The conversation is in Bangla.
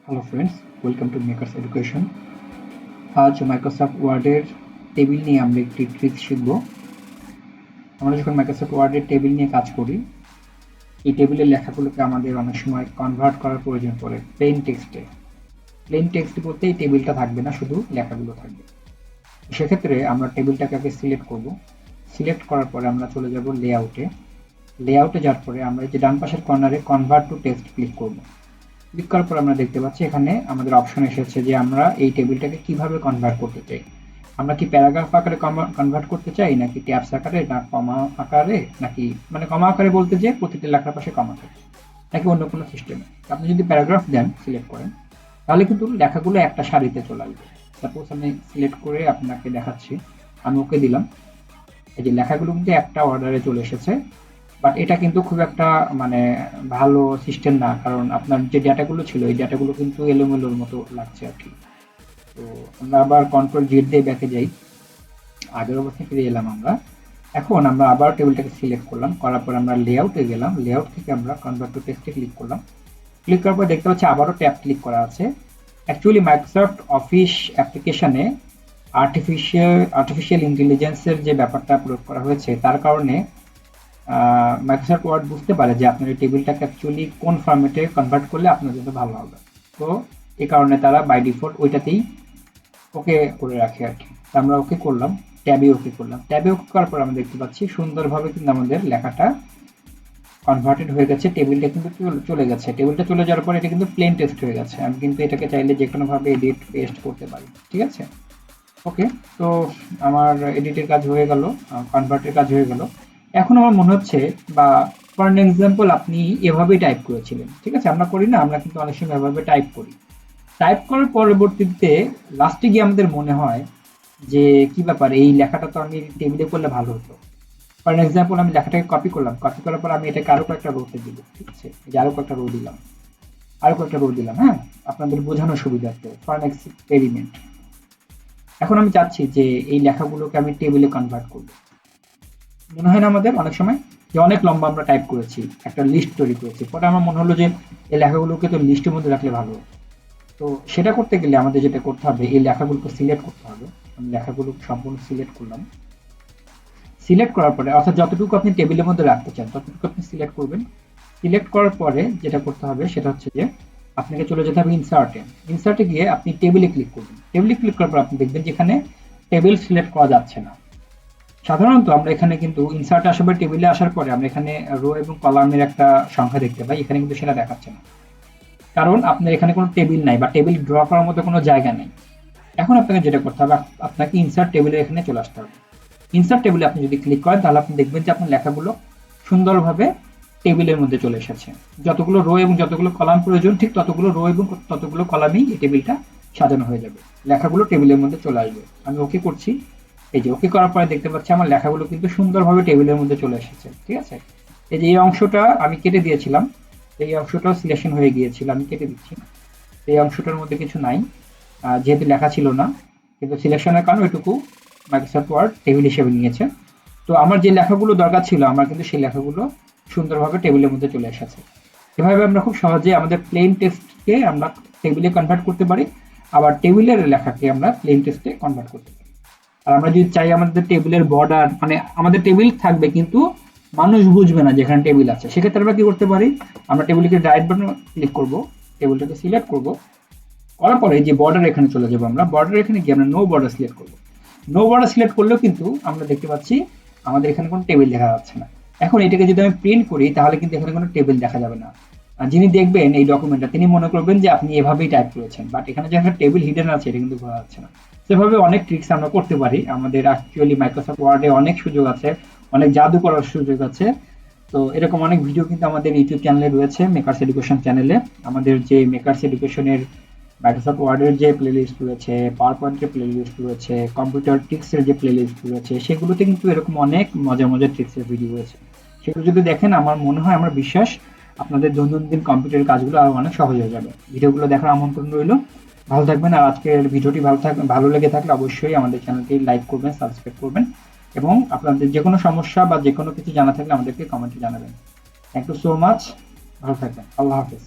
Hello friends, welcome to makers education. আজ মাইক্রোসফট ওয়ার্ডের টেবিল নিয়ে আমরা একটি ট্রিক শিখব। আমরা যখন মাইক্রোসফট ওয়ার্ডের টেবিল নিয়ে কাজ করি, এই টেবিলের লেখাগুলোকে আমাদের অনেক সময় কনভার্ট করার প্রয়োজন পড়ে প্লেন টেক্সটে। প্লেন টেক্সট বলতে এই টেবিলটা থাকবে না, শুধু লেখাগুলো থাকবে। সেক্ষেত্রে আমরা টেবিলটাকে আগে সিলেক্ট করব। সিলেক্ট করার পরে আমরা চলে যাব লেআউটে। লেআউটে যাওয়ার পরে আমরা যে ডান পাশের কর্নারে কনভার্ট টু টেক্সট ক্লিক করব। ক্লিক করার পর আমরা দেখতে পাচ্ছি এখানে আমাদের অপশন এসেছে যে আমরা এই টেবিলটাকে কিভাবে কনভার্ট করতে চাই। আমরা কি প্যারাগ্রাফ আকারে কনভার্ট করতে চাই, নাকি ট্যাবস আকারে, না কমা আকারে, নাকি মানে কমা আকারে বলতে যে প্রতিটি লেখার পাশে কমা থাকে, নাকি অন্য কোনো সিস্টেমে। আপনি যদি প্যারাগ্রাফ দেন, সিলেক্ট করেন, তাহলে কিন্তু লেখাগুলো একটা সারিতে চলে আসবে। সাপোজ আমি সিলেক্ট করে আপনাকে দেখাচ্ছি, আমি ওকে দিলাম। এই যে লেখাগুলো কিন্তু একটা অর্ডারে চলে এসেছে, বাট এটা কিন্তু খুব একটা মানে ভালো সিস্টেম না, কারণ আপনার যে ডেটাগুলো ছিল এই ডেটাগুলো কিন্তু এলোমেলোর মতো লাগছে আর কি। তো আমরা আবার কন্ট্রোল জেড দিয়ে ব্যাকে যাই, আগের অবস্থায় ফিরে এলাম আমরা। এখন আমরা আবার টেবিলটাকে সিলেক্ট করলাম, করার পর আমরা লেআউটে গেলাম, লেআউট থেকে আমরা কনভার্ট টু টেক্সটে ক্লিক করলাম। ক্লিক করার পর দেখতে পাচ্ছি আবারও ট্যাব ক্লিক করা আছে। অ্যাকচুয়ালি মাইক্রোসফট অফিস অ্যাপ্লিকেশনে আর্টিফিশিয়াল ইন্টেলিজেন্সের যে ব্যাপারটা প্রয়োগ করা হয়েছে, তার কারণে মাইক্রোসফট ওয়ার্ড বুঝতে পারে যে আপনার এই টেবিলটাকে অ্যাকচুয়ালি কোন ফরম্যাটে কনভার্ট করলে আপনার জন্য ভালো হবে। তো এই কারণে তারা বাই ডিফল্ট ওইটাতেই ওকে করে রাখে আর কি। আমরা ওকে করলাম, ট্যাবে ওকে করলাম। ট্যাবে ওকে করার পর আমরা দেখতে পাচ্ছি সুন্দরভাবে কিন্তু আমাদের লেখাটা কনভার্টেড হয়ে গেছে, টেবিলটা কিন্তু চলে গেছে। টেবিলটা চলে যাওয়ার পর এটা কিন্তু প্লেন টেক্সট হয়ে গেছে। আমি কিন্তু এটাকে চাইলে যে কোনোভাবে এডিট পেস্ট করতে পারি, ঠিক আছে। ওকে, তো আমার এডিটের কাজ হয়ে গেল, কনভার্টের কাজ হয়ে গেল। এখন আমার মনে হচ্ছে, বা ফর অ্যান এক্সাম্পল আপনি এভাবেই টাইপ করেছিলেন, ঠিক আছে। আমরা করি না, আমরা কিন্তু অনেক সময় এভাবে টাইপ করি। টাইপ করার পরবর্তীতে লাস্টে গিয়ে আমাদের মনে হয় যে কি ব্যাপার, এই লেখাটা তো আমি টেবিলে করলে ভালো হতো। ফর অ্যান এক্সাম্পল আমি লেখাটাকে কপি করলাম, কপি করার পর আমি এটাকে আরো কয়েকটা রোতে দিব, ঠিক আছে। এই যে আরো কয়েকটা রো দিলাম, আরো কয়েকটা রো দিলাম, হ্যাঁ, আপনাদের বোঝানোর সুবিধার্থে, ফর অ্যান এক্সপেরিমেন্ট। এখন আমি চাচ্ছি যে এই লেখাগুলোকে আমি টেবিলে কনভার্ট করব। মনে হয় না আমাদের অনেক সময় যে অনেক লম্বা আমরা টাইপ করেছি, একটা লিস্ট তৈরি করেছি, পরে আমার মনে হলো যে এই লেখাগুলোকে তো লিস্টের মধ্যে রাখলে ভালো। তো সেটা করতে গেলে আমাদের যেটা করতে হবে, এই লেখাগুলোকে সিলেক্ট করতে হবে। আমি লেখাগুলো সম্পূর্ণ সিলেক্ট করলাম। সিলেক্ট করার পরে, অর্থাৎ যতটুকু আপনি টেবিলের মধ্যে রাখতে চান ততটুকু আপনি সিলেক্ট করবেন। সিলেক্ট করার পরে যেটা করতে হবে সেটা হচ্ছে যে আপনাকে চলে যেতে হবে ইনসার্টে। ইনসার্টে গিয়ে আপনি টেবিলে ক্লিক করবেন। টেবিলে ক্লিক করার পর আপনি দেখবেন যেখানে টেবিল সিলেক্ট করা যাচ্ছে না। সাধারণত আমরা এখানে কিন্তু ইনসার্ট আসার পর টেবিলে আসার পরে আমরা এখানে রো এবং কলামের একটা সংখ্যা দেখতে পাই, এখানে কিন্তু সেটা দেখাচ্ছে না, কারণ আপনার এখানে কোনো টেবিল নাই বা টেবিল ড্র করার মতো কোনো জায়গা নেই। এখন আপনাকে যেটা করতে হবে, আপনাকে ইনসার্ট টেবিলে এখানে চলে আসতে হবে। ইনসার্ট টেবিলে আপনি যদি ক্লিক করেন তাহলে আপনি দেখবেন যে আপনার লেখাগুলো সুন্দরভাবে টেবিলের মধ্যে চলে এসেছে। যতগুলো রো এবং যতগুলো কলাম প্রয়োজন, ঠিক ততগুলো রো এবং ততগুলো কলামেই এই টেবিলটা সাজানো হয়ে যাবে, লেখাগুলো টেবিলের মধ্যে চলে আসবে। আমি ওকে করছি। এই যে ওকে করার পরে দেখতে পাচ্ছি আমার লেখাগুলো কিন্তু সুন্দরভাবে টেবিলের মধ্যে চলে এসেছে, ঠিক আছে। এই যে এই অংশটা আমি কেটে দিয়েছিলাম, এই অংশটাও সিলেকশন হয়ে গিয়েছিল, আমি কেটে দিচ্ছি। এই অংশটার মধ্যে কিছু নাই, যেহেতু লেখা ছিল না, কিন্তু সিলেকশনের কারণে ওইটুকু মাইক্রোসফট ওয়ার্ড টেবিল হিসেবে নিয়েছে। তো আমার যে লেখাগুলো দরকার ছিল, আমার কিন্তু সেই লেখাগুলো সুন্দরভাবে টেবিলের মধ্যে চলে এসেছে। এভাবে আমরা খুব সহজে আমাদের প্লেন টেক্সটকে আমরা টেবিলে কনভার্ট করতে পারি, আবার টেবিলের লেখাকে আমরা প্লেন টেক্সটে কনভার্ট করতে পারি। আর আমরা যদি চাই আমাদের টেবিলের বর্ডার, মানে আমাদের টেবিল থাকবে কিন্তু মানুষ বুঝবে না যেখানে টেবিল আছে, সেক্ষেত্রে আমরা কি করতে পারি, আমরা টেবিলকে রাইট বাটন ক্লিক করব, টেবিলটাকে সিলেক্ট করব, করার পরে যে বর্ডার এখানে চলে যাবো, আমরা বর্ডার এখানে গিয়ে আমরা নো বর্ডার সিলেক্ট করবো। নো বর্ডার সিলেক্ট করলেও কিন্তু আমরা দেখতে পাচ্ছি আমাদের এখানে কোনো টেবিল দেখা যাচ্ছে না। এখন এটাকে যদি আমি প্রিন্ট করি তাহলে কিন্তু এখানে কোনো টেবিল দেখা যাবে না। আর যিনি দেখবেন এই ডকুমেন্টটা তিনি মনে করবেন যে আপনি এভাবেই টাইপ করেছেন, বাট এখানে যে একটা টেবিল হিডেন আছে এটা কিন্তু বোঝা যাচ্ছে না। সেভাবে অনেক ট্রিক্স আমরা করতে পারি। আমাদের অ্যাকচুয়ালি মাইক্রোসফট ওয়ার্ডে অনেক সুযোগ আছে, অনেক জাদু করার সুযোগ আছে। তো এরকম অনেক ভিডিও কিন্তু আমাদের ইউটিউব চ্যানেলে রয়েছে, মেকার্স এডুকেশন চ্যানেলে। আমাদের যে মেকার্স এডুকেশনের মাইক্রোসফট ওয়ার্ডের যে প্লেলিস্ট রয়েছে, পাওয়ার পয়েন্টের প্লেলিস্ট রয়েছে, কম্পিউটার ট্রিক্সের যে প্লেলিস্ট রয়েছে, সেগুলোতে কিন্তু এরকম অনেক মজার মজার ট্রিক্সের ভিডিও রয়েছে। সেগুলো যদি দেখেন, আমার মনে হয়, আমার বিশ্বাস, আপনাদের দৈনন্দিন কম্পিউটারের কাজগুলো আরো অনেক সহজ হয়ে যাবে। ভিডিওগুলো দেখার আমন্ত্রণ রইল। ভালো থাকবেন। আর আজকের ভিডিওটি ভালো লেগে থাকলে অবশ্যই আমাদের চ্যানেলটি লাইক করবেন, সাবস্ক্রাইব করবেন, এবং আপনাদের যে কোনো সমস্যা বা যে কোনো কিছু জানা থাকলে আমাদেরকে কমেন্টে জানাবেন। Thank you so much. ভালো থাকবেন। আল্লাহ হাফেজ।